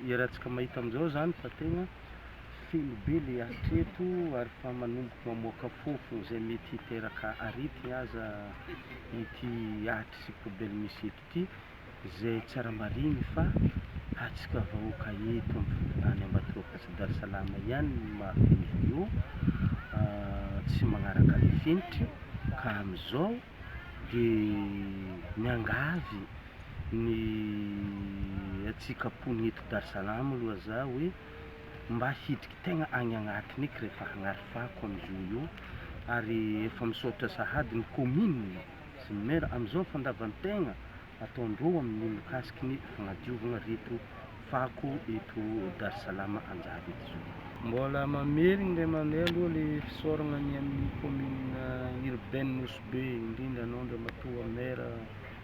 iarahantsika mahita am'izao zany fa tegna feno be le atreto ary fa manomboka mamoaka fofona zay mety hiteraka arety aza ity atra sy problème misy eto ity, zay tsara mariny fa atsika vahoaka eto any Ambatondroa sy Darsalama ihany mahafehy io, tsy magnaraka le finitry ka am'izao de miangavy ny atsika pony eto Darsalama aloha za hoe mba hiditra tegna agny agnatiny eky rehefa hagnary fako am'izao io, ary efa misaotra sahady ny commune sy ny maire am'izao fandavan-tegna ataondreo amin'ny mikasiky ny fagnadiovagna reto fako eto Darsalama anjava eto zao. Mbola mamerigny le mandeha aloha le fisaoragna ny amin'ny commune urbaine Nosy Be, indrindra anao Andriamatoa maire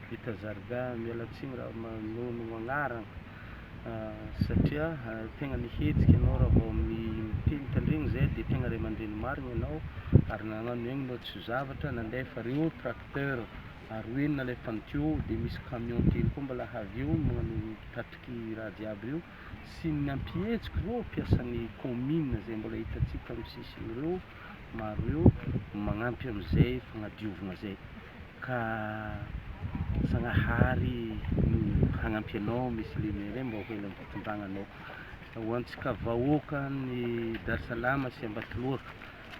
Vita Zarga, miala tsigny raha manono agnarana satria tegna nihetsika anao raha vao miteny tandregny zay de tegna ray aman-dreny marigny anao ary nagnano egny anao tsy zavatra nandefa reo tracteur ary hoe nalefany teo de misy camion telo koa mbola avy eo magnano tatriky raha jiaby io, sy nampihetsiky reo mpiasan'ny commune zay mbola hitantsika amin'ny sisin'ireo maro eo magnampy am'izay fagnadiovagna zay, ka Zagnahary no hagnampy anao misy le maire mba ho ela amin'ny fitondragnanao. Ho antsika vahoaka ny Darsalama sy Ambatoloaka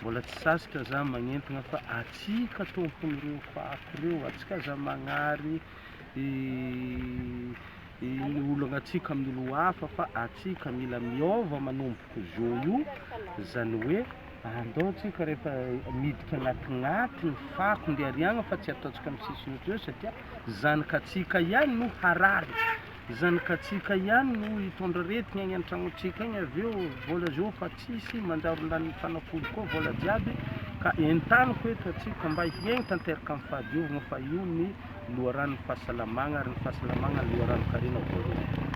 mbola tsy sasatra za magnentana fa atsika tompon'ireo fako reo, atsika aza magnary ny olagnatsika amin'olo hafa fa atsika mila miôva manomboka zao io, zany hoe andao tsika rehefa miditra agnatignaty ny fako nde ariagna fa tsy ataontsika amin'ny sisiny eo satria zanakatsika ihany no harary, zanakatsika ihany no hitondra aretigna agny an-tragnotsika igny, avy eo vola zao fa tsisy manjary lan'ny fanafody koa vola jiaby, ka entaniko eto atsika mba hiaigny tanteraka amin'ny fahadiovagna fa io ny loharan'ny fahasalamagna ary ny fahasalamagna ny loharan'ny karena voalohany.